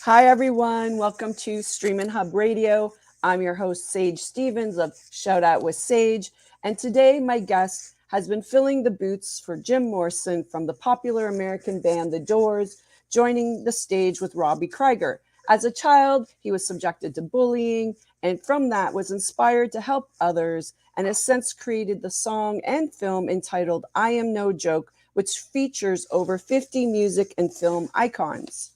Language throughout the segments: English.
Hi, everyone. Welcome to Streamin' Hub Radio. I'm your host, Sage Stevens of Shout Out with Sage. And today, my guest has been filling the boots for Jim Morrison from the popular American band The Doors, joining the stage with Robbie Krieger. As a child, he was subjected to bullying, and from that was inspired to help others, and has since created the song and film entitled I Am No Joke, which features over 50 music and film icons,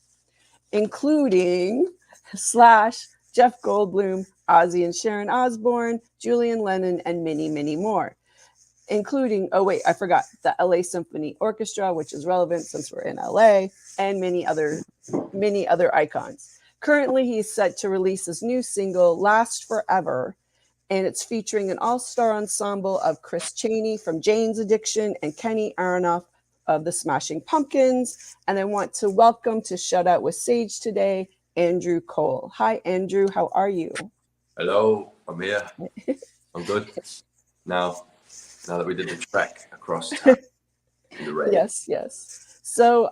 including Slash, Jeff Goldblum, Ozzy and Sharon Osbourne, Julian Lennon, and many, many more, including, oh wait, I forgot, the LA Symphony Orchestra, which is relevant since we're in LA, and many other icons. Currently, he's set to release his new single, Last Forever, and it's featuring an all-star ensemble of Chris Chaney from Jane's Addiction and Kenny Aronoff of the Smashing Pumpkins. And I want to welcome to Shout Out with Sage today, Andrew Cole. Hi, Andrew. How are you? Hello, I'm here. I'm good. Now that we did the trek across town in the rain. Yes. So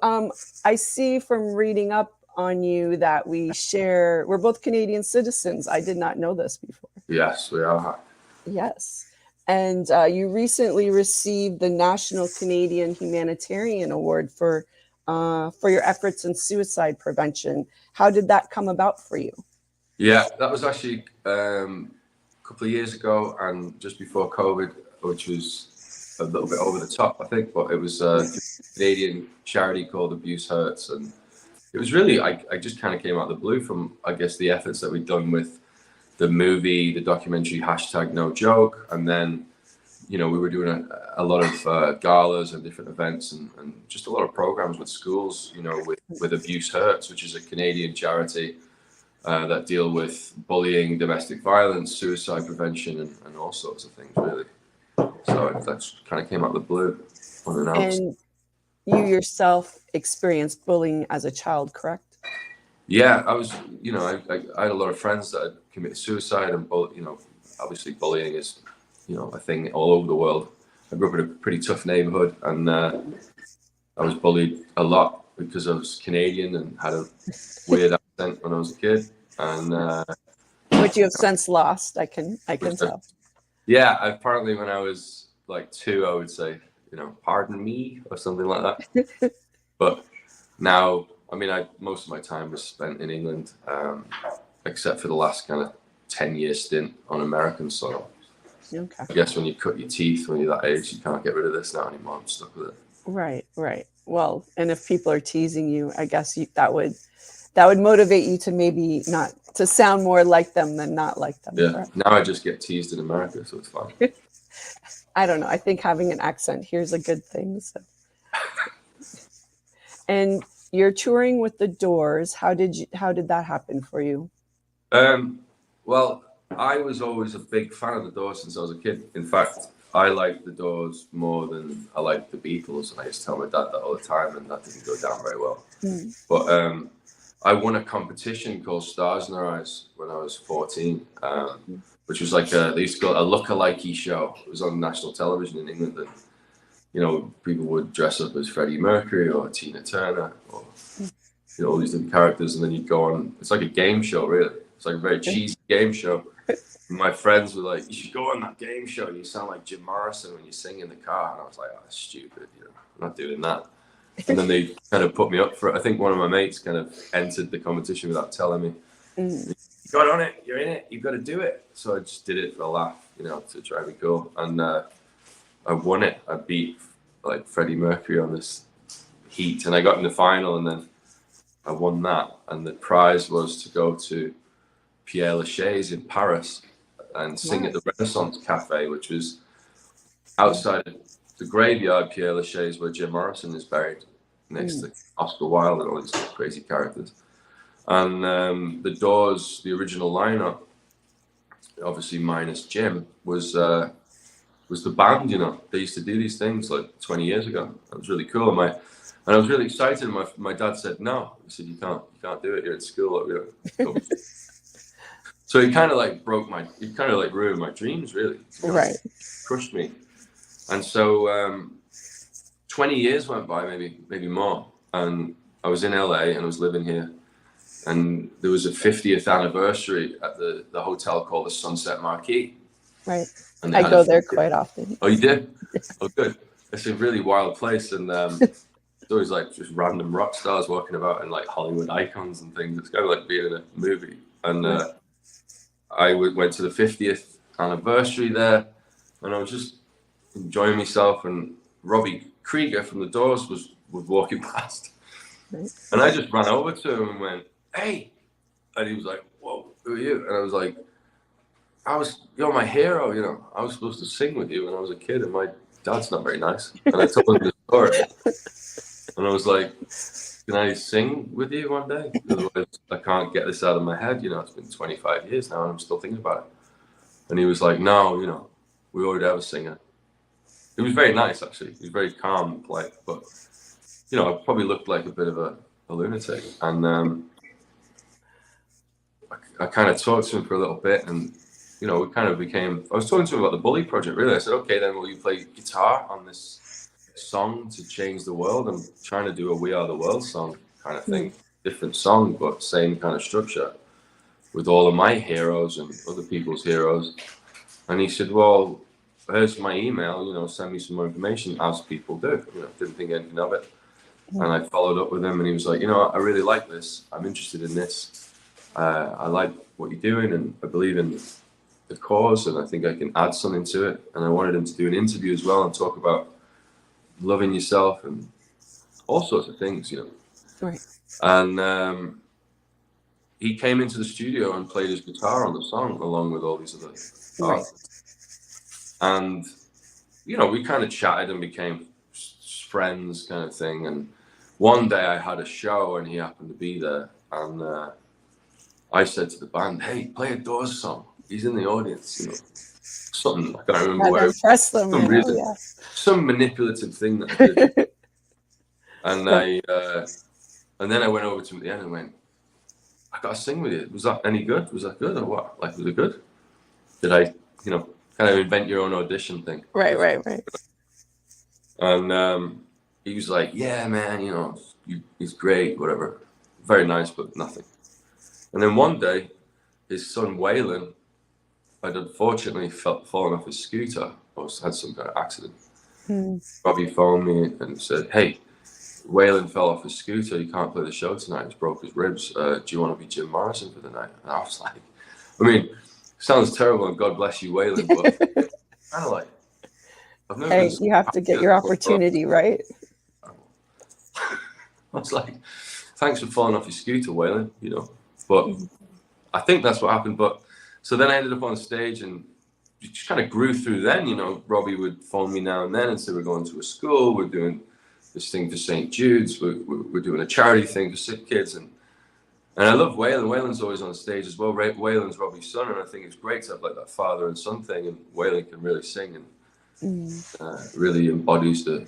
I see from reading up on you that we're both Canadian citizens. I did not know this before. Yes, we are. Yes. And you recently received the National Canadian Humanitarian Award for your efforts in suicide prevention. How did that come about for you? Yeah, that was actually a couple of years ago and just before COVID, which was a little bit over the top, I think, but it was a Canadian charity called Abuse Hurts. And it was really, I just kind of came out of the blue from, I guess, the efforts that we'd done with the movie, the documentary #NoJoke, and then, we were doing a lot of galas and different events and just a lot of programs with schools, with Abuse Hurts, which is a Canadian charity that deal with bullying, domestic violence, suicide prevention, and all sorts of things, really. So that kind of came out of the blue, unannounced. And you yourself experienced bullying as a child, correct? Yeah, I was, I had a lot of friends that had committed suicide, and, obviously bullying is, a thing all over the world. I grew up in a pretty tough neighborhood, and I was bullied a lot because I was Canadian and had a weird accent when I was a kid. And which you have since lost, I can tell. Yeah, apparently when I was like 2, I would say, pardon me or something like that. But now, most of my time was spent in England, except for the last kind of 10-year stint on American soil. Okay. I guess when you cut your teeth when you're that age, you can't get rid of this now anymore. I'm stuck with it. Right. Well, and if people are teasing you, I guess that would motivate you to maybe not to sound more like them than not like them. Yeah. Correct? Now I just get teased in America, so it's fine. I don't know. I think having an accent here is a good thing. So. And you're touring with the Doors. How did that happen for you? Well, I was always a big fan of the Doors since I was a kid. In fact, I liked the Doors more than I liked the Beatles, and I used to tell my dad that all the time, and that didn't go down very well. But I won a competition called Stars in Their Eyes when I was 14, which was like they used to call it a look-alike show. It was on national television in England, and people would dress up as Freddie Mercury or Tina Turner or all these different characters, and then you'd go on. It's like a game show, really. It's like a very cheesy game show. And my friends were like, "You should go on that game show. You sound like Jim Morrison when you sing in the car." And I was like, "Oh, that's stupid. I'm not doing that." And then they kind of put me up for it. I think one of my mates kind of entered the competition without telling me. You got on it. You're in it. You've got to do it. So I just did it for a laugh, to try and be cool. And I won it. I beat like Freddie Mercury on this heat, and I got in the final, and then I won that. And the prize was to go to Père Lachaise in Paris and sing at the Renaissance Cafe, which was outside the graveyard Père Lachaise where Jim Morrison is buried, next to Oscar Wilde and all these crazy characters. And the Doors, the original lineup, obviously minus Jim, was the band. They used to do these things like 20 years ago. It was really cool. And I was really excited. My dad said no. He said, "You can't do it. You're at school." So he kind of like ruined my dreams, really. Right. Crushed me. And so 20 years went by, maybe more. And I was in LA and I was living here. and there was a 50th anniversary at the hotel called the Sunset Marquee. Right. And I go there quite often. Oh, you did? Oh, good. It's a really wild place, and it's always like just random rock stars walking about and like Hollywood icons and things. It's kind of like being in a movie. And I went to the 50th anniversary there, and I was just enjoying myself. And Robbie Krieger from the Doors was walking past, and I just ran over to him and went, "Hey!" And he was like, "Whoa, who are you?" And I was like, "You're my hero, you know. I was supposed to sing with you when I was a kid, and my dad's not very nice." And I told him the story, and I was like, "Can I sing with you one day? Otherwise, I can't get this out of my head. You know, it's been 25 years now, and I'm still thinking about it." And he was like, "No, you know, we already have a singer." It was very nice, actually. He was very calm and polite, but you know, I probably looked like a bit of a lunatic. And I kind of talked to him for a little bit, and you know, we kind of became. I was talking to him about the Bully Project. Really, I said, "Okay, then will you play guitar on this song to change the world?" I'm trying to do a "We Are the World" song kind of thing, different song, but same kind of structure, with all of my heroes and other people's heroes. And he said, "Well, here's my email. You know, send me some more information," as people do. You know, didn't think anything of it. And I followed up with him, and he was like, "You know, I really like this. I'm interested in this. I like what you're doing, and I believe in the cause, and I think I can add something to it." And I wanted him to do an interview as well and talk about loving yourself and all sorts of things, you know. Right. And he came into the studio and played his guitar on the song along with all these other artists. And you know, we kind of chatted and became friends, kind of thing. And one day I had a show, and he happened to be there, and I said to the band, "Hey, play a Doors song. He's in the audience," you know. Something I can't remember where. Impress them, some reason, some manipulative thing that I did. And then I went over to him at the end and went, "I got to sing with you. Was that any good? Was that good or what? Like, was it good? Did I, you know, kind of invent your own audition thing?" Right. And he was like, "Yeah, man, you know, he's great, whatever. Very nice, but nothing." And then one day, his son Waylon had unfortunately fallen off his scooter or had some kind of accident. Robbie phoned me and said, "Hey, Waylon fell off his scooter. He can't play the show tonight. He's broke his ribs. Do you want to be Jim Morrison for the night?" And I was like, I mean, sounds terrible, and God bless you, Waylon, but kind of like, I've never hey, you have to get your opportunity, right? I was like, "Thanks for falling off your scooter, Waylon," you know. But I think that's what happened. But so then I ended up on stage, and it just kind of grew through then, you know. Robbie would phone me now and then and say, "We're going to a school, we're doing this thing for St. Jude's, we're doing a charity thing for sick kids." And I love Waylon. Waylon's always on stage as well. Waylon's Robbie's son, and I think it's great to have like that father and son thing. And Waylon can really sing and really embodies the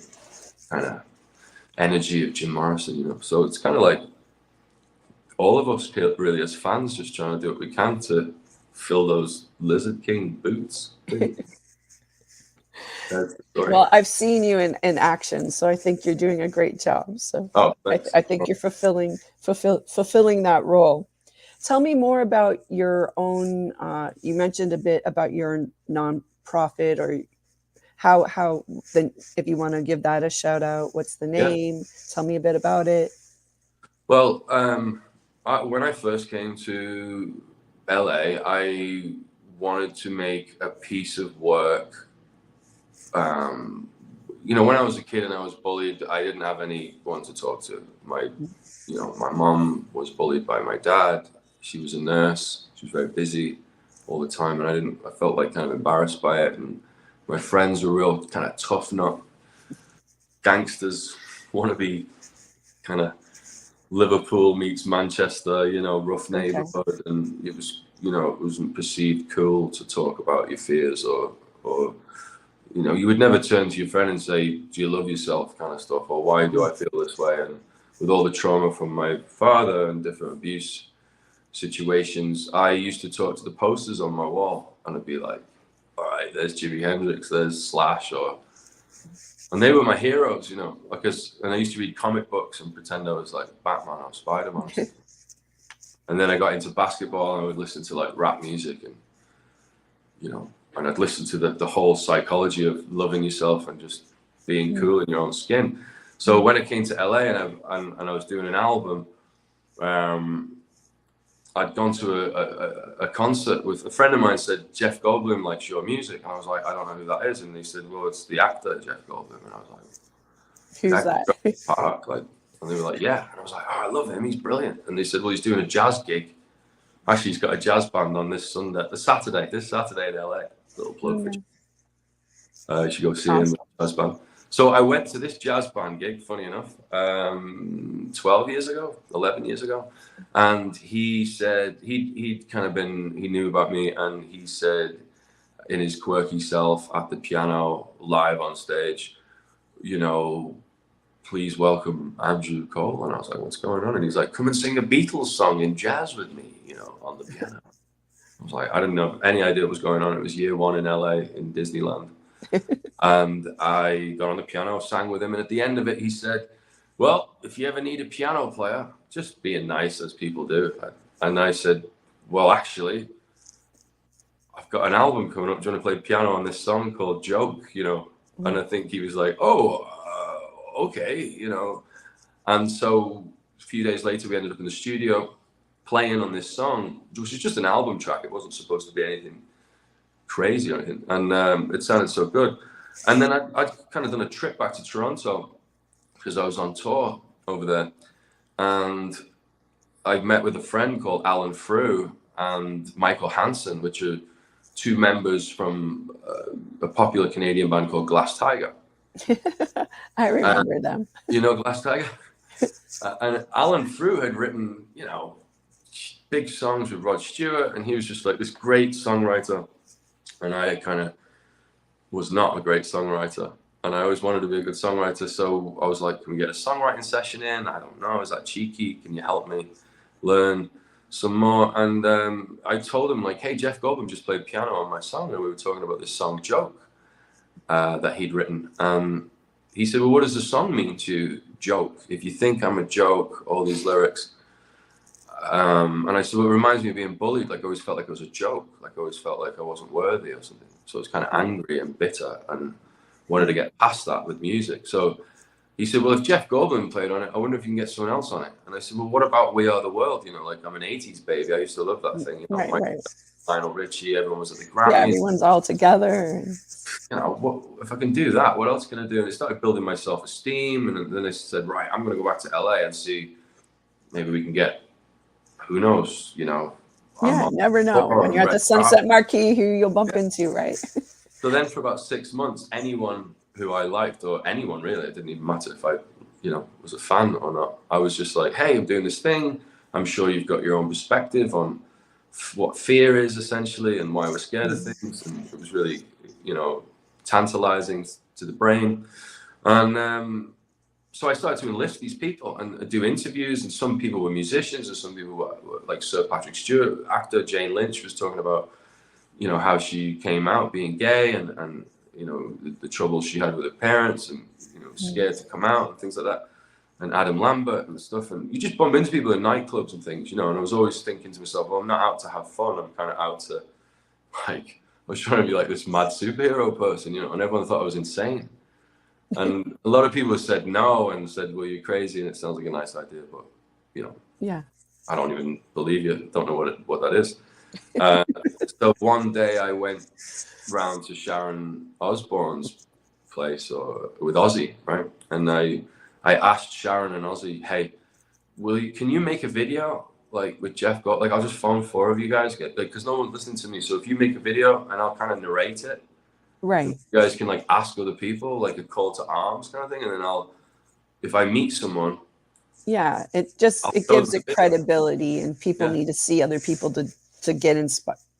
kind of energy of Jim Morrison, you know. So it's kind of like all of us really as fans just trying to do what we can to fill those Lizard King boots. Well, I've seen you in action, so I think you're doing a great job. So I think you're fulfilling that role. Tell me more about your own. You mentioned a bit about your nonprofit, or how then, if you want to give that a shout out. What's the name? Yeah. Tell me a bit about it. Well, when I first came to LA, I wanted to make a piece of work. You know, when I was a kid and I was bullied, I didn't have anyone to talk to. My mom was bullied by my dad. She was a nurse. She was very busy all the time, and I felt like kind of embarrassed by it. And my friends were real kind of tough nut gangsters, wannabe kind of Liverpool meets Manchester, you know, rough neighborhood. And it was, you know, it wasn't perceived cool to talk about your fears or you know, you would never turn to your friend and say, "Do you love yourself?" kind of stuff, or "Why do I feel this way?" And with all the trauma from my father and different abuse situations, I used to talk to the posters on my wall, and I'd be like, "All right, there's Jimi Hendrix, there's Slash," and they were my heroes, you know, and I used to read comic books and pretend I was like Batman or Spider-Man. And then I got into basketball, and I would listen to like rap music, and and I'd listen to the whole psychology of loving yourself and just being cool in your own skin. So when I came to LA and I was doing an album, I'd gone to a concert with a friend of mine. Said Jeff Goldblum likes your music, and I was like, I don't know who that is. And he said, well, it's the actor Jeff Goldblum. And I was like, who's that? Park, like, and they were like, yeah. And I was like, oh, I love him. He's brilliant. And they said, well, he's doing a jazz gig. Actually, he's got a jazz band on this Saturday in LA. Little plug for you. You should go see him. Jazz band. So I went to this jazz band gig, funny enough, 11 years ago. And he said, he knew about me, and he said in his quirky self at the piano live on stage, please welcome Andrew Cole. And I was like, what's going on? And he's like, come and sing a Beatles song in jazz with me, on the piano. I was like, I didn't have any idea what was going on. It was year one in LA in Disneyland. And I got on the piano, sang with him. And at the end of it, he said, well, if you ever need a piano player, just being nice as people do. And I said, well, actually, I've got an album coming up. Do you want to play piano on this song called Joke? And I think he was like, oh, okay, And so a few days later, we ended up in the studio playing on this song, which was just an album track. It wasn't supposed to be anything crazy or anything. And it sounded so good. And then I'd kind of done a trip back to Toronto because I was on tour over there. And I met with a friend called Alan Frew and Michael Hansen, which are two members from a popular Canadian band called Glass Tiger. I remember them. You know Glass Tiger? And Alan Frew had written, big songs with Rod Stewart, and he was just like this great songwriter. And I kind of was not a great songwriter. And I always wanted to be a good songwriter. So I was like, can we get a songwriting session in? I don't know. Is that cheeky? Can you help me learn some more? And I told him, like, hey, Jeff Goldblum just played piano on my song. And we were talking about this song, Joke, that he'd written. He said, well, what does the song mean to you, Joke? If you think I'm a joke, all these lyrics. And I said, well, it reminds me of being bullied. Like, I always felt like it was a joke. Like, I always felt like I wasn't worthy or something. So I was kind of angry and bitter and wanted to get past that with music. So he said, well, if Jeff Goldblum played on it, I wonder if you can get someone else on it. And I said, well, what about We Are the World? Like, I'm an 80s baby. I used to love that thing. Right. Lionel Richie, everyone was at the Grammys. Yeah, everyone's all together. What if I can do that? What else can I do? And I started building my self-esteem. And then I said, right, I'm going to go back to LA and see maybe we can get, who knows, Yeah, you never know. When you're at the Sunset Marquee, who you'll bump into, right? So then for about 6 months, anyone who I liked, or anyone really, it didn't even matter if I, was a fan or not. I was just like, hey, I'm doing this thing. I'm sure you've got your own perspective on what fear is essentially and why we're scared of things. And it was really, tantalizing to the brain. And so I started to enlist these people and do interviews. And some people were musicians and some people were like Sir Patrick Stewart, actor Jane Lynch was talking about, how she came out being gay and the trouble she had with her parents and, scared to come out and things like that. And Adam Lambert and stuff. And you just bump into people in nightclubs and things, and I was always thinking to myself, well, I'm not out to have fun. I'm kind of out to, I was trying to be like this mad superhero person, and everyone thought I was insane. And a lot of people said no and said, well, you're crazy and it sounds like a nice idea, but, yeah, I don't even believe you. Don't know what that is. So one day I went round to Sharon Osbourne's place with Ozzy, right? And I asked Sharon and Ozzy, hey, can you make a video like with Jeff Gold? Like, I'll just phone 4 of you guys, because no one's listening to me. So if you make a video and I'll kind of narrate it, right? You guys can like ask other people, like a call to arms kind of thing, and then if I meet someone, yeah, it gives it credibility, and people need to see other people to get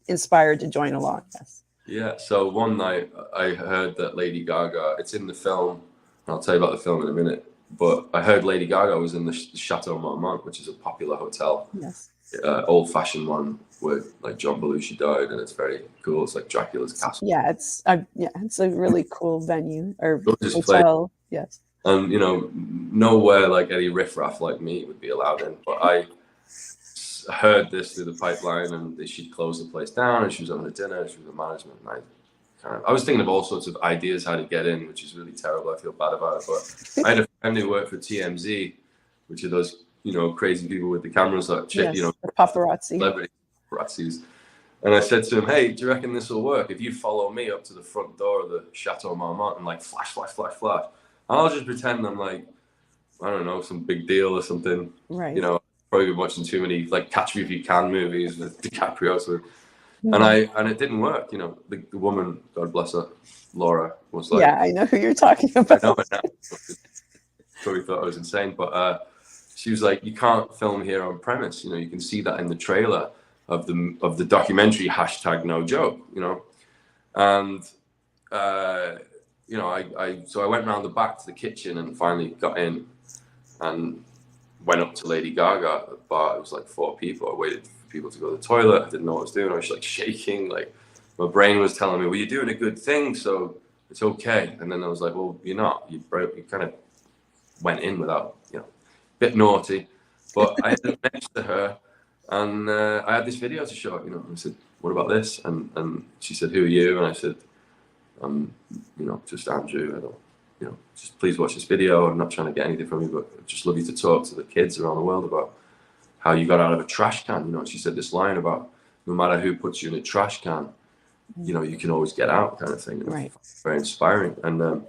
inspired to join along. Yes. Yeah. So one night I heard that Lady Gaga, it's in the film, and I'll tell you about the film in a minute, but I heard Lady Gaga was in the Chateau Marmont, which is a popular hotel. Yes. Old-fashioned one where like John Belushi died, and it's very cool. It's like Dracula's castle. Yeah, it's a really cool venue or hotel. Yes. And nowhere like any riffraff like me would be allowed in. But heard this through the pipeline, and she'd closed the place down, and she was having a dinner, she was a management, and I was thinking of all sorts of ideas how to get in, which is really terrible. I feel bad about it, but I had a friend who worked for TMZ, which are those, crazy people with the cameras that, Yes, the paparazzi. Celebrity paparazzis. And I said to him, hey, do you reckon this will work? If you follow me up to the front door of the Chateau Marmont and like flash, flash, flash, flash, I'll just pretend I'm like, I don't know, some big deal or something. Right. Probably been watching too many like Catch Me If You Can movies with DiCaprio. So, and it didn't work. The woman, God bless her, Laura, was like, yeah, I know who you're talking about. I know it now. Probably thought I was insane, but she was like, you can't film here on premise. You can see that in the trailer of the documentary #No Joke. And so I went around the back to the kitchen and finally got in and went up to Lady Gaga at the bar. It was like 4 people. I waited for people to go to the toilet. I didn't know what I was doing. I was like shaking. Like my brain was telling me, well, you're doing a good thing, so it's okay. And then I was like, well, you're not. You kind of went in without, a bit naughty. But I ended up next to her, and I had this video to show her. I said, what about this? And she said, who are you? And I said, I'm, just Andrew. I don't, just please watch this video. I'm not trying to get anything from you, but I'd just love you to talk to the kids around the world about how you got out of a trash can. She said this line about no matter who puts you in a trash can, you can always get out, kind of thing. Right. Very inspiring. And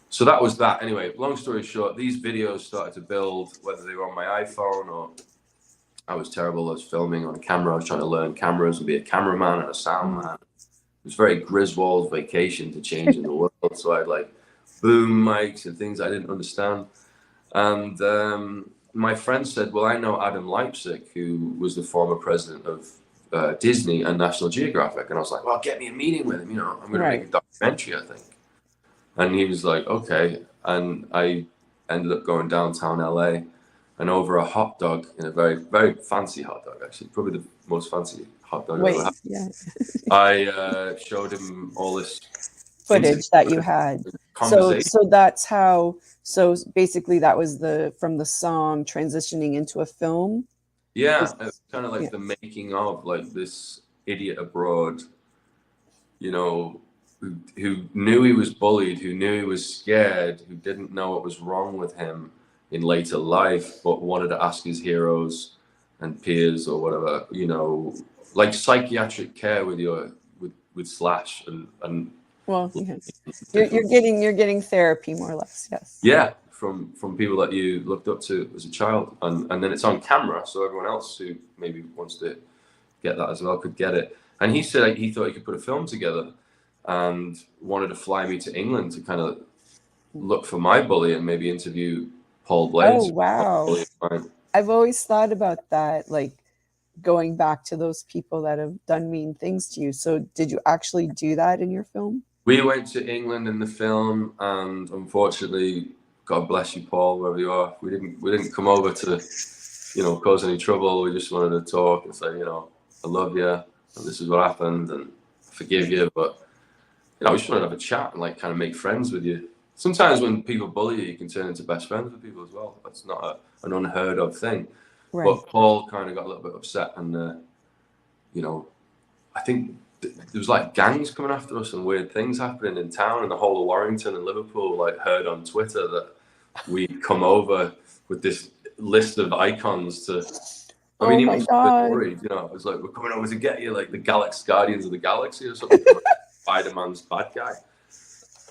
so that was that. Anyway, long story short, these videos started to build, whether they were on my iPhone or I was terrible. I was filming on a camera. I was trying to learn cameras and be a cameraman and a sound man. It was very Griswold vacation to change in the world. So I had like boom mics and things I didn't understand. And my friend said, well, I know Adam Leipzig, who was the former president of Disney and National Geographic. And I was like, well, get me a meeting with him. I'm going to make a documentary, I think. And he was like, okay. And I ended up going downtown LA and over a hot dog in a very, very fancy hot dog, actually, probably the most fancy hot dog I've ever had. Yeah. I showed him all this footage that you had. So that's how. So basically, that was from the song transitioning into a film. Yeah, it's kind of like the making of like this idiot abroad, who knew he was bullied, who knew he was scared, who didn't know what was wrong with him in later life, but wanted to ask his heroes and peers or whatever, like psychiatric care with Slash and well, yes. you're getting therapy more or less, yes. Yeah, from people that you looked up to as a child, and then it's on camera, so everyone else who maybe wants to get that as well could get it. And he said he thought he could put a film together and wanted to fly me to England to kind of look for my bully and maybe interview Paul Blades. Oh wow! I've always thought about that, like going back to those people that have done mean things to you. So did you actually do that in your film? We went to England in the film, and unfortunately, God bless you, Paul, wherever you are, we didn't come over to, cause any trouble. We just wanted to talk and say, I love you, and this is what happened, and I forgive you, but we just wanted to have a chat and like kind of make friends with you. Sometimes when people bully you, you can turn into best friends with people as well. That's not an unheard of thing. Right. But Paul kind of got a little bit upset, and I think there was like gangs coming after us and weird things happening in town, and the whole of Warrington and Liverpool like heard on Twitter that we'd come over with this list of icons to. I mean, he was a bit worried, it was like, we're coming over to get you, like the Guardians of the Galaxy or something. Spider-Man's bad guy.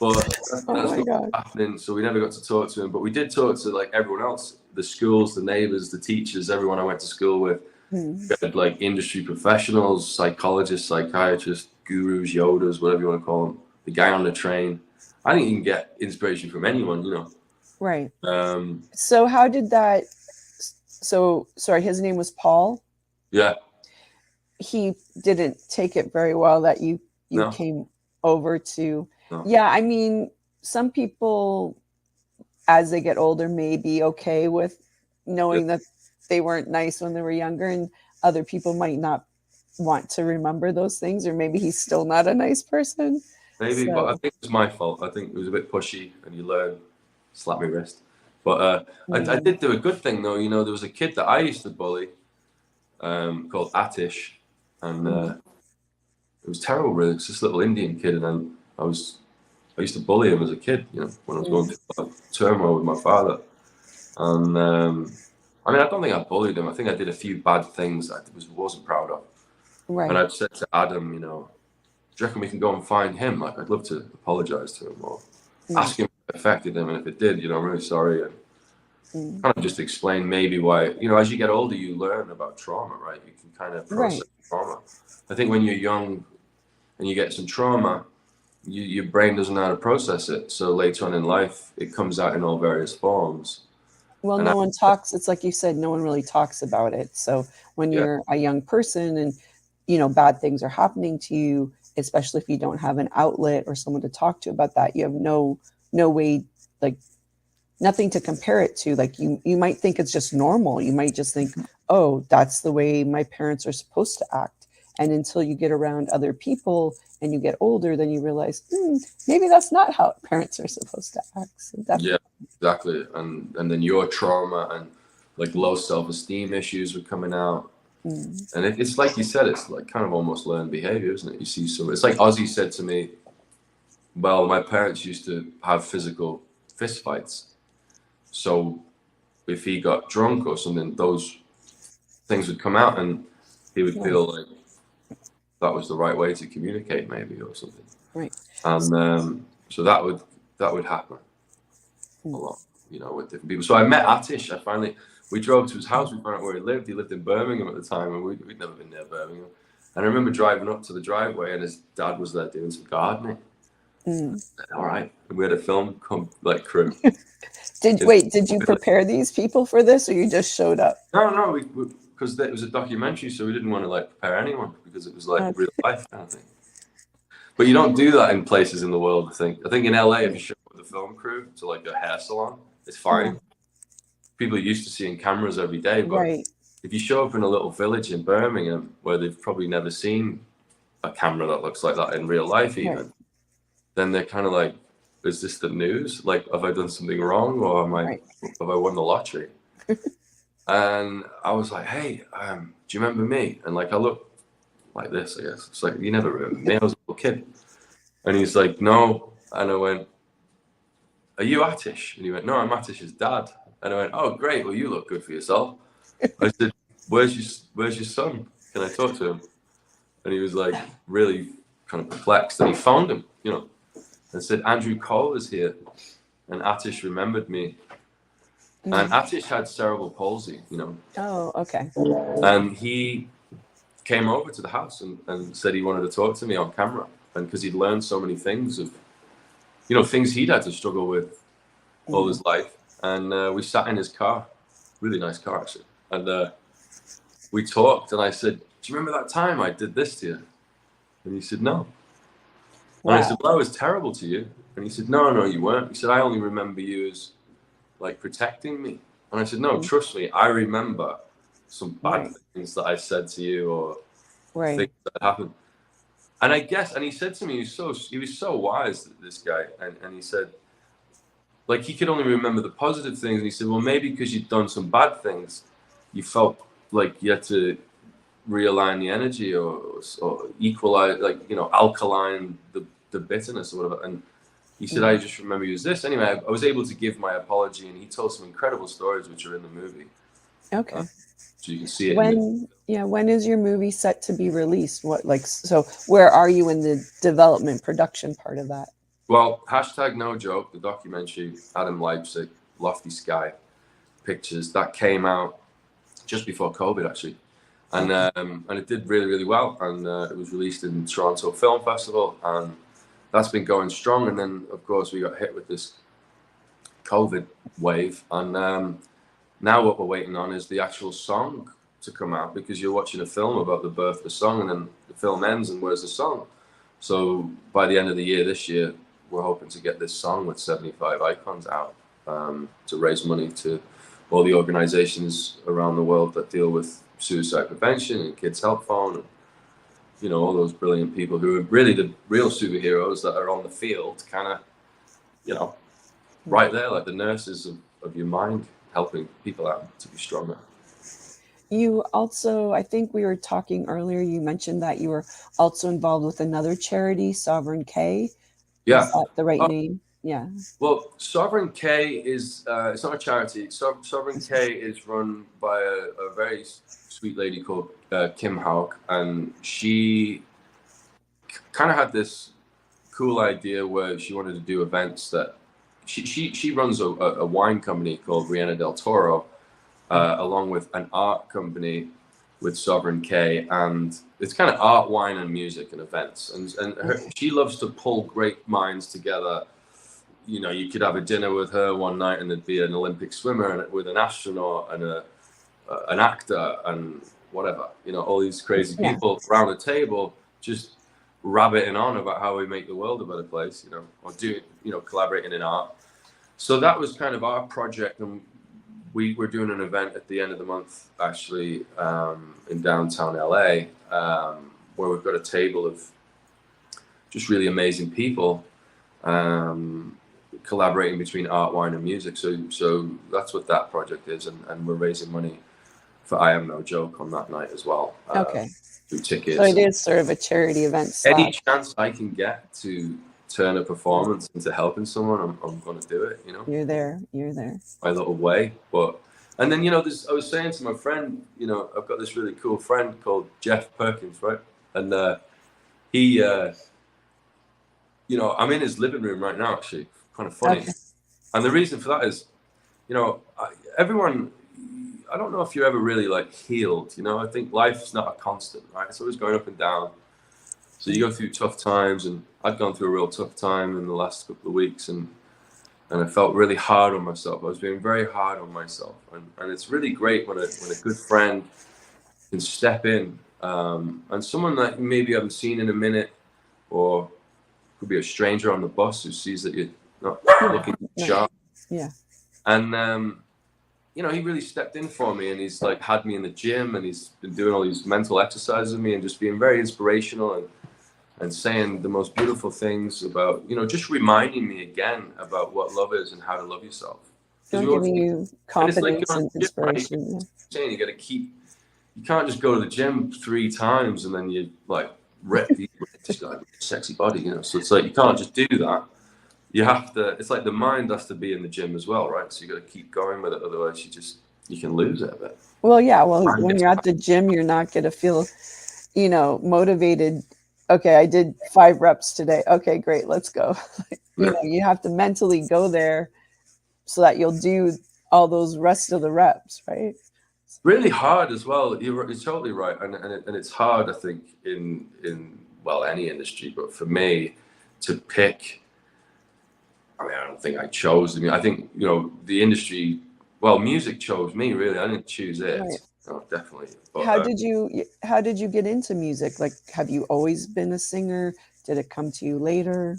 But that's not happening, so we never got to talk to him. But we did talk to like everyone else, the schools, the neighbors, the teachers, everyone I went to school with. We had like industry professionals, psychologists, psychiatrists, gurus, Yodas, whatever you want to call them. The guy on the train. I think you can get inspiration from anyone, Right. So how did that? So sorry, his name was Paul. Yeah. He didn't take it very well that you came over to. No. Yeah, I mean, some people, as they get older, may be okay with knowing that they weren't nice when they were younger, and other people might not want to remember those things, or maybe he's still not a nice person. Maybe, but I think it was my fault. I think it was a bit pushy, and you learn, slap my wrist. But I did do a good thing, though. There was a kid that I used to bully called Atish, and it was terrible. Really, it's this little Indian kid, and then I used to bully him as a kid. You know, when I was going through turmoil with my father, and I mean, I don't think I bullied him. I think I did a few bad things that I wasn't proud of. Right. And I'd said to Adam, you know, do you reckon we can go and find him? Like, I'd love to apologize to him or ask him if it affected him. And if it did, you know, I'm really sorry. And kind of just explain maybe why, you know, as you get older, you learn about trauma, right? You can kind of process trauma. I think when you're young and you get some trauma, your brain doesn't know how to process it. So later on in life, it comes out in all various forms. Well, And no one talks. It's like you said, no one really talks about it. So when you're a young person and, you know, bad things are happening to you, especially if you don't have an outlet or someone to talk to about that, you have no way, like nothing to compare it to. Like you might think it's just normal. You might just think, oh, that's the way my parents are supposed to act. And until you get around other people and you get older, then you realize maybe that's not how parents are supposed to act. So yeah, exactly. And then your trauma and like low self-esteem issues were coming out. And it's like you said, it's like kind of almost learned behavior, isn't it? You see some, it's like Ozzy said to me, well, my parents used to have physical fist fights. So if he got drunk or something, those things would come out and he would feel like that was the right way to communicate maybe or something. Right. And so that would happen a lot, you know, with different people. So I met Atish. We drove to his house. We found out where he lived. He lived in Birmingham at the time, and we'd never been near Birmingham. And I remember driving up to the driveway, and his dad was there doing some gardening. All right, and we had a film crew. Did you prepare these people for this, or you just showed up? No, because it was a documentary, so we didn't want to like prepare anyone because it was like real life kind of thing. But you don't do that in places in the world. I think in LA, if you show up with a film crew to like a hair salon, it's fine. People are used to seeing cameras every day, but if you show up in a little village in Birmingham where they've probably never seen a camera that looks like that in real life even, then they're kind of like, is this the news? Like, have I done something wrong, or have I won the lottery? And I was like, hey, do you remember me? And like, I look like this, I guess. It's like, you never remember me. I was a little kid. And he's like, no. And I went, are you Atish? And he went, no, I'm Atish's dad. And I went, oh, great. Well, you look good for yourself. I said, where's your son? Can I talk to him? And he was like really kind of perplexed. And he found him, you know, and said, Andrew Cole is here. And Atish remembered me. And Atish had cerebral palsy, you know. Oh, okay. And he came over to the house and said he wanted to talk to me on camera. And because he'd learned so many things of, you know, things he'd had to struggle with all his life. And we sat in his car, really nice car actually. And we talked, and I said, do you remember that time I did this to you? And he said, no. And I said, well, I was terrible to you. And he said, no, you weren't. He said, I only remember you as like protecting me. And I said, no, trust me, I remember some bad things that I said to you or things that happened. And I guess, and he said to me, he was so wise, this guy. And he said, like, he could only remember the positive things. And he said, well, maybe because you'd done some bad things, you felt like you had to realign the energy or equalize, like, you know, alkaline the bitterness or whatever. And he said, I just remember you as this. Anyway, I was able to give my apology, and he told some incredible stories, which are in the movie. Okay. So you can see it. When is your movie set to be released? So where are you in the development production part of that? Well, #No Joke, the documentary, Adam Leipzig, Lofty Sky Pictures, that came out just before COVID, actually. And it did really, really well. And it was released in Toronto Film Festival, and that's been going strong. And then, of course, we got hit with this COVID wave. And now what we're waiting on is the actual song to come out, because you're watching a film about the birth of the song, and then the film ends, and where's the song? So by the end of the year, this year, we're hoping to get this song with 75 icons out to raise money to all the organizations around the world that deal with suicide prevention and Kids Help Phone, and, you know, all those brilliant people who are really the real superheroes that are on the field, kind of, you know, right there, like the nurses of your mind, helping people out to be stronger. You also, I think we were talking earlier, you mentioned that you were also involved with another charity, Sovereign K. Is Yeah. that the right Oh, name? Yeah. well, Sovereign K is it's not a charity. Sovereign K is run by a very sweet lady called Kim Hauk, and she kind of had this cool idea where she wanted to do events that she runs a wine company called Riena del Toro, along with an art company with Sovereign K, and it's kind of art, wine, and music and events. She loves to pull great minds together. You know, you could have a dinner with her one night, and there'd be an Olympic swimmer and with an astronaut and an actor and whatever. You know, all these crazy Yeah. people around the table just rabbiting on about how we make the world a better place. You know, or collaborating in art. So that was kind of our project, and we're doing an event at the end of the month, actually, in downtown LA, where we've got a table of just really amazing people, collaborating between art, wine, and music. So that's what that project is, and we're raising money for I Am No Joke on that night as well. Okay. Through tickets. So it is sort of a charity event. Any chance I can get to turn a performance into helping someone, I'm going to do it. You know, You're there. my little way. And then, I was saying to my friend, I've got this really cool friend called Jeff Perkins, right? And he, I'm in his living room right now, actually, kind of funny. Okay. And the reason for that is, everyone, I don't know if you're ever really like healed, I think life's not a constant, right? It's always going up and down. So you go through tough times, and I've gone through a real tough time in the last couple of weeks, and I felt really hard on myself. I was being very hard on myself, and it's really great when a good friend can step in, and someone that maybe I haven't seen in a minute, or could be a stranger on the bus who sees that you're not looking sharp. Yeah. And he really stepped in for me, and he's like had me in the gym, and he's been doing all these mental exercises with me, and just being very inspirational and saying the most beautiful things about, just reminding me again about what love is and how to love yourself. Giving you confidence and inspiration. Right? Saying you can't just go to the gym 3 times and then you like rip the sexy body, So it's like you can't just do that. You have to. It's like the mind has to be in the gym as well, right? So you got to keep going with it, otherwise you can lose it a bit. Well, yeah. Well, when you're at the gym, you're not going to feel, motivated. Okay, I did 5 reps today. Okay, great, let's go. You have to mentally go there so that you'll do all those rest of the reps, right? Really hard as well. You're totally right, and it's hard, I think, in any industry, but for me to pick. I mean, I don't think I chose. I think the industry. Well, music chose me. Really, I didn't choose it. Right. No, definitely. But, how did you get into music? Like, have you always been a singer? Did it come to you later?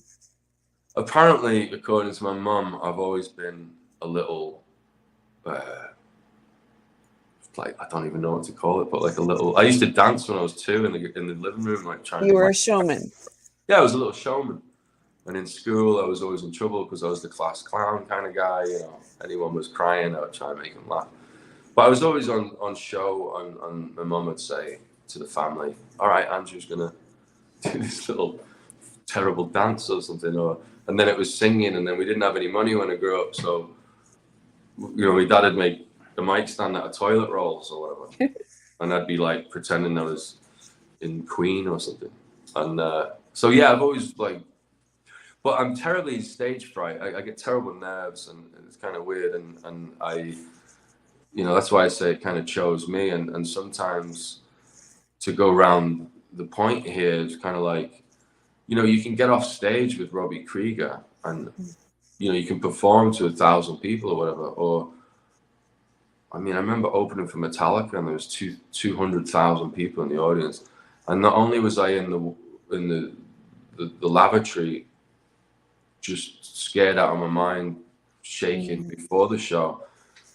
Apparently, according to my mum, I've always been a little, like, I don't even know what to call it, but like a little. I used to dance when I was 2 in the living room, like trying. You were a showman. Yeah, I was a little showman. And in school, I was always in trouble because I was the class clown kind of guy. Anyone was crying, I would try and make them laugh. But I was always on show, and my mum would say to the family, "All right, Andrew's gonna do this little terrible dance or something," and then it was singing, and then we didn't have any money when I grew up, so my dad would make the mic stand out of toilet rolls or whatever, and I'd be like pretending I was in Queen or something, and so yeah, I've always like. But I'm terribly stage fright. I get terrible nerves, and it's kind of weird. And I, that's why I say it kind of chose me. And sometimes to go around the point here is kind of like, you can get off stage with Robbie Krieger, and you can perform to 1,000 people or whatever. Or, I mean, I remember opening for Metallica, and there was 200,000 people in the audience, and not only was I in the lavatory, just scared out of my mind, shaking before the show.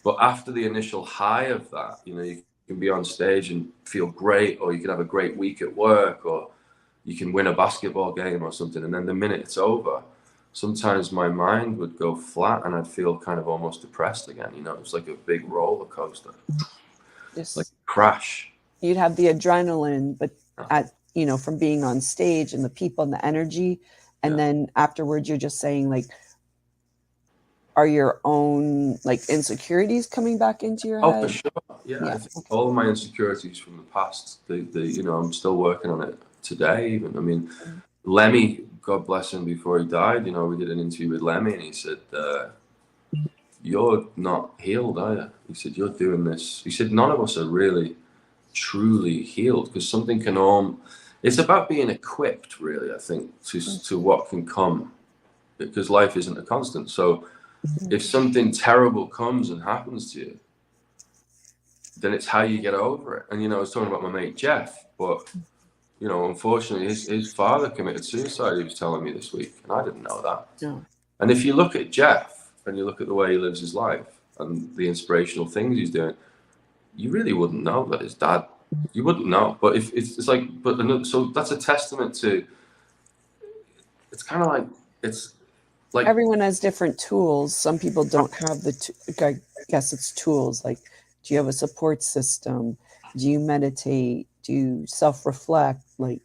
But after the initial high of that, you can be on stage and feel great, or you can have a great week at work, or you can win a basketball game or something. And then the minute it's over, sometimes my mind would go flat and I'd feel kind of almost depressed again. It was like a big roller coaster. like Just crash. you'd have the adrenaline, but from being on stage and the people and the energy, and then afterwards you're just saying like, are your own like insecurities coming back into your Oh, head? for sure. Yeah, Yeah. I think all of my insecurities from the past, I'm still working on it today. Even, I mean, Lemmy, God bless him, before he died, we did an interview with Lemmy, and he said, "You're not healed, are you?" He said, "You're doing this." He said, "None of us are really truly healed, because something can it's about being equipped, really, I think, to what can come, because life isn't a constant. So if something terrible comes and happens to you, then it's how you get over it. And I was talking about my mate Jeff, but unfortunately his father committed suicide, he was telling me this week, and I didn't know that. No. And if you look at Jeff and you look at the way he lives his life and the inspirational things he's doing, you really wouldn't know that his dad, you wouldn't know. But if it's like, so that's a testament to, it's kind of like, it's like Everyone has different tools. Some people don't have I guess it's tools. Like, do you have a support system? Do you meditate? Do you self-reflect? Like,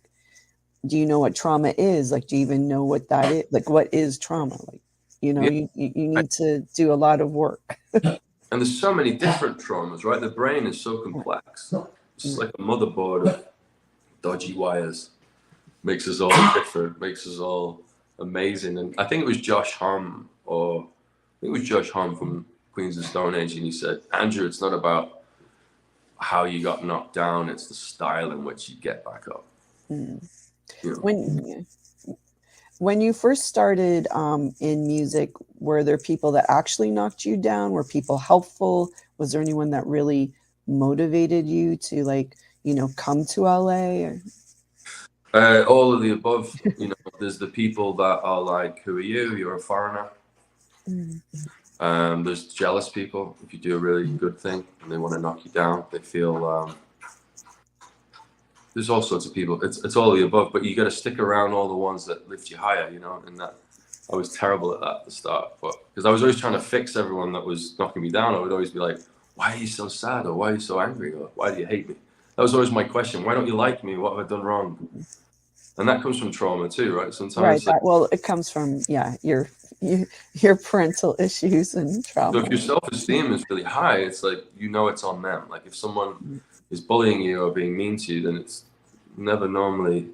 do you know what trauma is? Like, do you even know what that is? Like, what is trauma? Like, you need to do a lot of work. And there's so many different traumas, right? The brain is so complex. It's just like a motherboard of dodgy wires. Makes us all different, makes us all amazing. And I think it was Josh Homme from Queens of Stone Age, and he said, "Andrew, it's not about how you got knocked down, it's the style in which you get back up." When you first started in music, were there people that actually knocked you down? Were people helpful? Was there anyone that really motivated you to come to LA? All of the above. There's the people that are like, "Who are you? You're a foreigner." There's jealous people. If you do a really good thing and they want to knock you down, they feel there's all sorts of people. It's all of the above, but you got to stick around all the ones that lift you higher, and that I was terrible at that at the start, but because I was always trying to fix everyone that was knocking me down. I would always be like, "Why are you so sad?" or "Why are you so angry?" or "Why do you hate me?" That was always my question. Why don't you like me? What have I done wrong? And that comes from trauma too, right? Sometimes. Right. Well, it comes from your parental issues and trauma. So if your self-esteem is really high, it's like it's on them. Like if someone is bullying you or being mean to you, then it's never normally.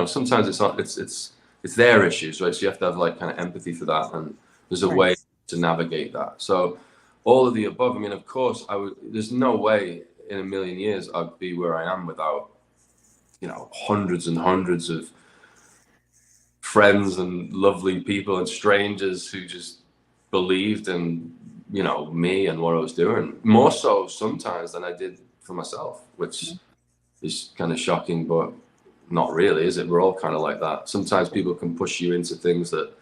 Sometimes it's not. It's their issues, right? So you have to have like kind of empathy for that, and there's a way to navigate that. So all of the above. I mean, of course, there's no way in a million years I'd be where I am without hundreds and hundreds of friends and lovely people and strangers who just believed in me and what I was doing, more so sometimes than I did for myself, which is kind of shocking, but not really, is it? We're all kind of like that. Sometimes people can push you into things that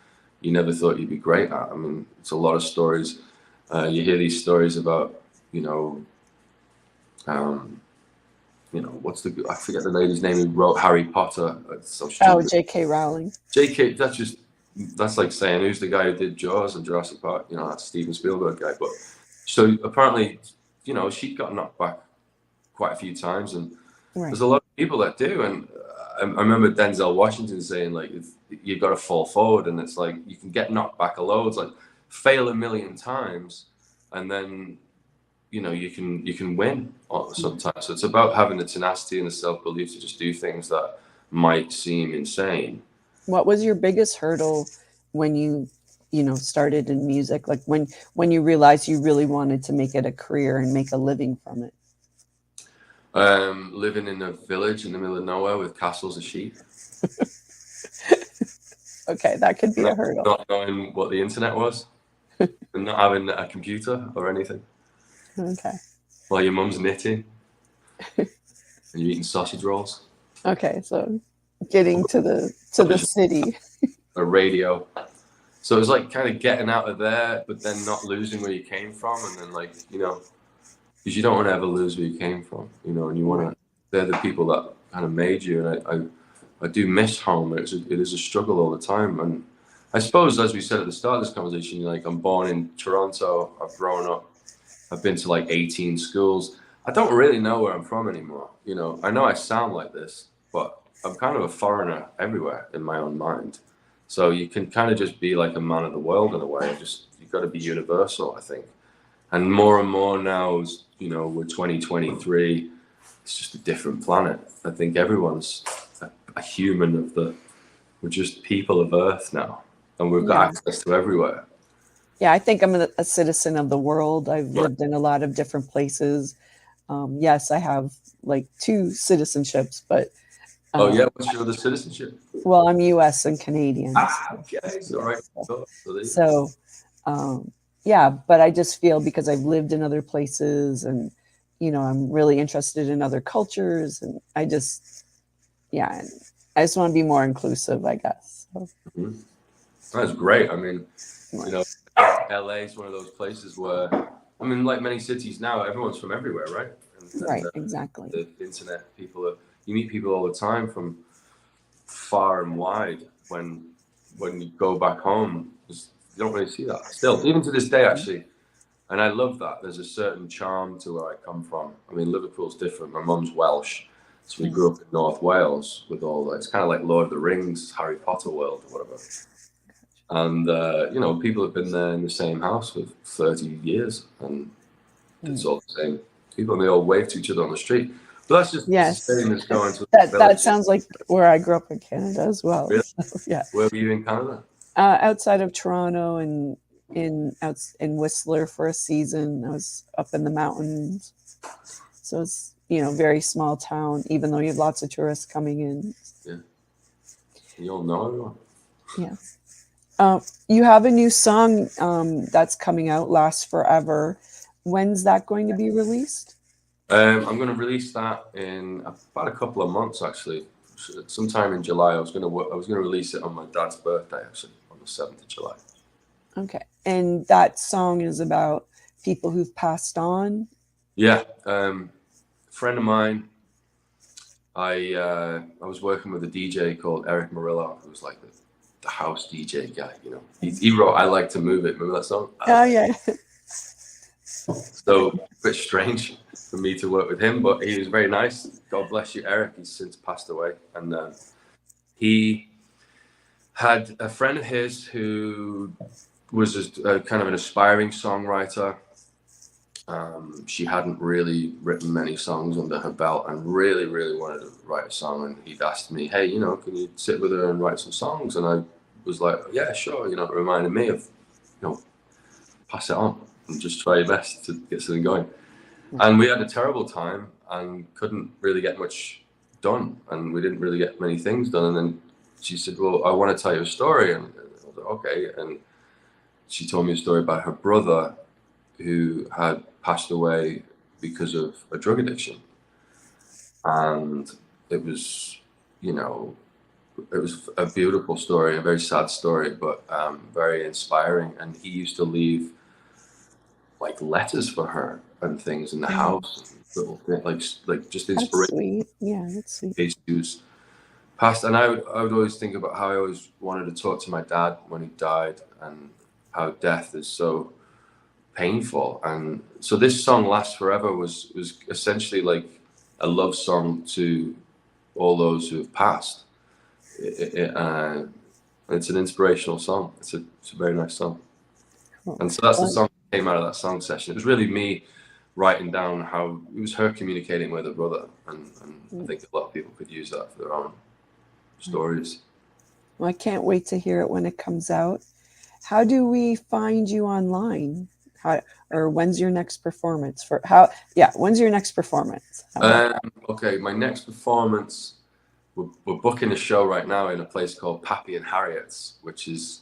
you never thought you'd be great at. I mean, it's a lot of stories. You hear these stories about I forget the lady's name who wrote Harry Potter. J.K. Rowling. J.K. That's like saying, who's the guy who did Jaws and Jurassic Park? That's Steven Spielberg guy. But so apparently, she got knocked back quite a few times, and there's a lot of people that do. And I remember Denzel Washington saying, like, you've got to fall forward, and it's like you can get knocked back a loads, like fail a million times, and then you can win sometimes. So it's about having the tenacity and the self-belief to just do things that might seem insane. What was your biggest hurdle when you started in music? Like when you realized you really wanted to make it a career and make a living from it? Living in a village in the middle of nowhere with castles of sheep. Okay, that could be a hurdle. Not knowing what the internet was, and not having a computer or anything. Okay. While your mum's knitting and you're eating sausage rolls. Okay, so getting to the city. A radio. So it was like kind of getting out of there, but then not losing where you came from, and then because you don't want to ever lose where you came from, and you want to. They're the people that kind of made you, and I do miss home. It is a struggle all the time, and I suppose as we said at the start of this conversation, I'm born in Toronto. I've grown up. I've been to 18 schools. I don't really know where I'm from anymore. You know, I know I sound like this, but I'm kind of a foreigner everywhere in my own mind. So you can kind of just be like a man of the world in a way. Just you've got to be universal, I think. And more now, you know, we're 2023. It's just a different planet. I think everyone's a human of the. We're just people of Earth now, and we've got access to everywhere. Yeah, I think I'm a citizen of the world. I've lived in a lot of different places. Yes, I have like 2 citizenships, but Oh yeah, what's your other citizenship? well, I'm U.S. and Canadian. Okay, so right. So, yeah, but I just feel because I've lived in other places, and you know, I'm really interested in other cultures, and I just want to be more inclusive, I guess. So. That's great. I mean, you know, LA is one of those places where, I mean, like many cities now, everyone's from everywhere, right? Right, exactly. The internet, you meet people all the time from far and wide. When you go back home, you don't really see that. Still, even to this day, actually, and I love that. There's a certain charm to where I come from. I mean, Liverpool's different. My mum's Welsh, so we grew up in North Wales with all that. It's kind of like Lord of the Rings, Harry Potter world, or whatever. And, you know, people have been there in the same house for 30 years, and it's all the same people, and they all wave to each other on the street. But that's just the same as going to that sounds like where I grew up in Canada as well. Really? So, yeah. Where were you in Canada? Outside of Toronto, and in Whistler for a season. I was up in the mountains. So it's, you know, very small town, even though you have lots of tourists coming in. Yeah. You all know everyone. Yeah. You have a new song that's coming out, Last Forever. When's that going to be released? I'm going to release that in about a couple of months, actually. Sometime in July. I was going to release it on my dad's birthday, actually, on the 7th of July. Okay. And that song is about people who've passed on? Yeah. A friend of mine, I was working with a DJ called Eric Murillo, who was like the house DJ guy, you know. He wrote I Like to Move It. Remember that song? Oh, yeah. So a bit strange for me to work with him, but he was very nice. God bless you, Eric. He's since passed away. And he had a friend of his who was a kind of an aspiring songwriter. She hadn't really written many songs under her belt and really, really wanted to write a song. And he'd asked me, hey, you know, can you sit with her and write some songs? And I was like, yeah, sure. You know, it reminded me of, you know, pass it on and just try your best to get something going. And we had a terrible time and couldn't really get much done. And we didn't really get many things done. And then she said, well, I want to tell you a story. And I was like, okay. And she told me a story about her brother who had passed away because of a drug addiction. And it was, you know, it was a beautiful story, a very sad story, but very inspiring. And he used to leave like letters for her and things in the house, little things, like just inspiration. That's sweet. Yeah, that's sweet. He was passed, and I would always think about how I always wanted to talk to my dad when he died, and how death is so painful. And so this song Last Forever was essentially like a love song to all those who have passed. It's an inspirational song. It's a very nice song. Cool. And so that's the song that came out of that song session. It was really me writing down how it was her communicating with her brother, and I think a lot of people could use that for their own stories. Well, I can't wait to hear it when it comes out. How do we find you online? Or when's your next performance? When's your next performance? Okay, my next performance, we're booking a show right now in a place called Pappy and Harriet's, which is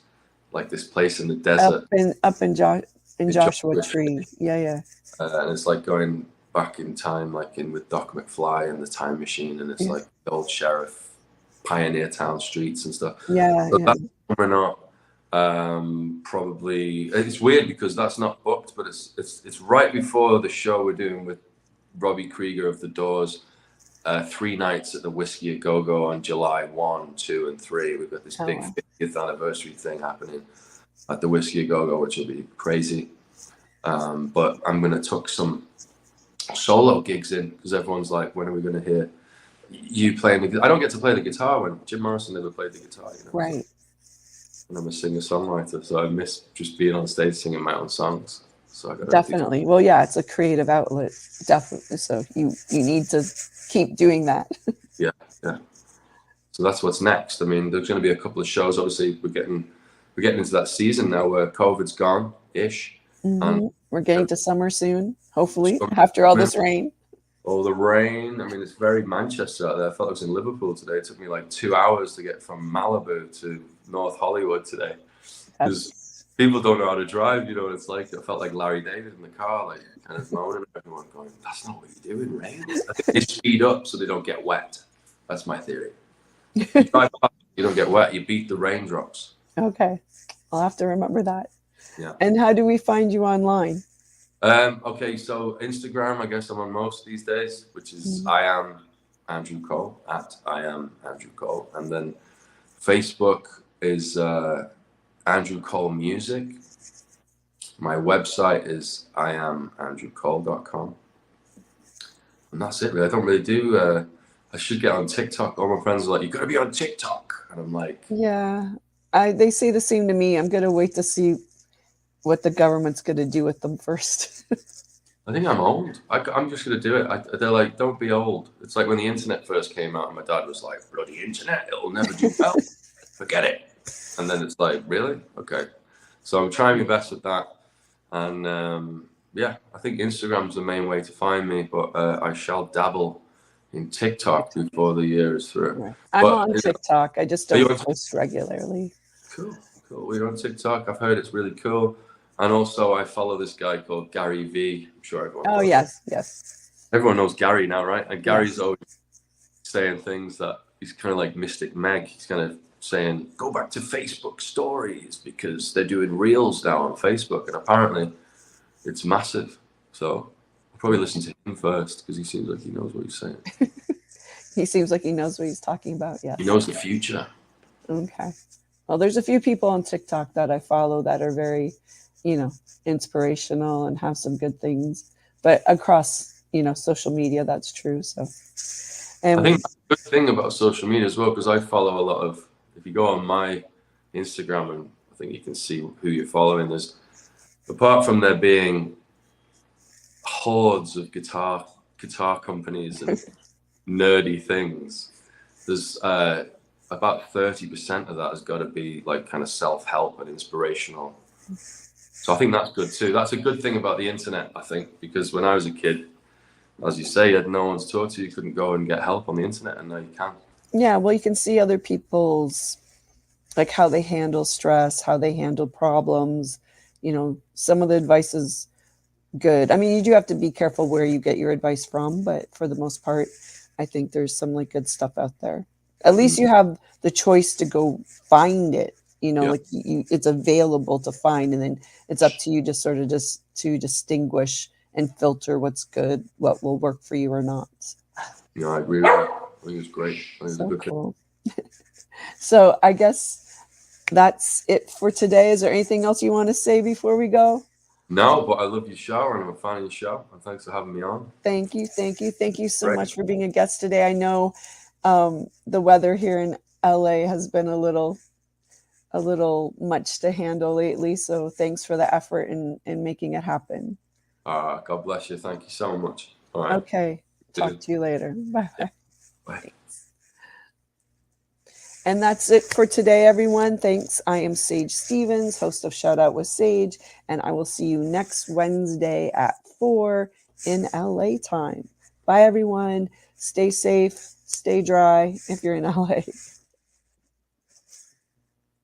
like this place in the desert. Up in Joshua Tree. Yeah. And it's like going back in time, like with Doc McFly and the Time Machine, and it's like the old sheriff, pioneer town streets and stuff. Yeah. That's coming up. Probably it's weird because that's not booked, but it's right before the show we're doing with Robbie Krieger of The Doors. 3 nights at the Whiskey A Go Go on July 1, 2, and 3. We've got this big 50th anniversary thing happening at the Whiskey A Go Go, which will be crazy. But I'm going to tuck some solo gigs in, because everyone's like, when are we going to hear you playing the? I don't get to play the guitar when Jim Morrison never played the guitar, you know. Right. And I'm a singer-songwriter, so I miss just being on stage singing my own songs. So I got Definitely. Well, yeah, it's a creative outlet, definitely. So you need to keep doing that. Yeah. So that's what's next. I mean, there's going to be a couple of shows. Obviously, we're getting into that season now where COVID's gone-ish. And we're getting to summer soon, hopefully, after all this rain. Oh, the rain. I mean, it's very Manchester out there. I felt I was in Liverpool today. It took me like 2 hours to get from Malibu to North Hollywood today. Because people don't know how to drive, you know what it's like. I felt like Larry David in the car, like kind of moaning at everyone, going, that's not what you do in rain. I think they speed up so they don't get wet. That's my theory. You drive fast, you don't get wet, you beat the raindrops. Okay. I'll have to remember that. Yeah. And how do we find you online? Okay, so Instagram, I guess I'm on most these days, which is I am Andrew Cole, at I am Andrew Cole. And then Facebook is Andrew Cole Music. My website is iamandrewcole.com. And that's it, really. I don't really do, I should get on TikTok. All my friends are like, you got to be on TikTok. And I'm like, yeah, they say the same to me. I'm going to wait to see what the government's going to do with them first. I think I'm old. I'm just going to do it. They're like, don't be old. It's like when the internet first came out and my dad was like, bloody internet, it'll never do well. Forget it. And then it's like, really? Okay. So I'm trying my best with that. And yeah, I think Instagram's the main way to find me, but I shall dabble in TikTok before the year is through. Right. I'm on TikTok. I just don't post regularly. Cool. We're on TikTok. I've heard it's really cool. And also, I follow this guy called Gary V. I'm sure everyone knows. Yes. Everyone knows Gary now, right? And Gary's always saying things that he's kind of like Mystic Meg. He's kind of saying, go back to Facebook stories because they're doing reels now on Facebook. And apparently, it's massive. So I'll probably listen to him first because he seems like he knows what he's saying. He seems like he knows what he's talking about, yes. He knows the future. Okay. Well, there's a few people on TikTok that I follow that are very, inspirational and have some good things. But across, social media, that's true. So, and I think that's a good thing about social media as well, because I follow a lot of, if you go on my Instagram, and I think you can see who you're following, there's, apart from there being hordes of guitar companies and nerdy things, there's about 30% of that has got to be like kind of self-help and inspirational. So I think that's good too. That's a good thing about the internet, I think, because when I was a kid, as you say, you had no one to talk to. You couldn't go and get help on the internet, and now you can. Yeah, well, you can see other people's, like how they handle stress, how they handle problems. Some of the advice is good. I mean, you do have to be careful where you get your advice from, but for the most part, I think there's some like good stuff out there. At least you have the choice to go find it. Like it's available to find, and then it's up to you to sort of just to distinguish and filter what's good, what will work for you or not. Yeah, I agree with that. I think it's great. I think it's a good cool. So I guess that's it for today. Is there anything else you want to say before we go? No, but I love your show, and I'm a fan of your show, and thanks for having me on. Thank you so much for being a guest today. I know the weather here in LA has been a little much to handle lately, so thanks for the effort in making it happen. God bless you. Thank you so much. All right. Okay. Talk to you later. Bye. Bye. And that's it for today, everyone. Thanks. I am Sage Stevens, host of Shout Out with Sage, and I will see you next Wednesday at 4 in LA time. Bye, everyone. Stay safe. Stay dry if you're in LA.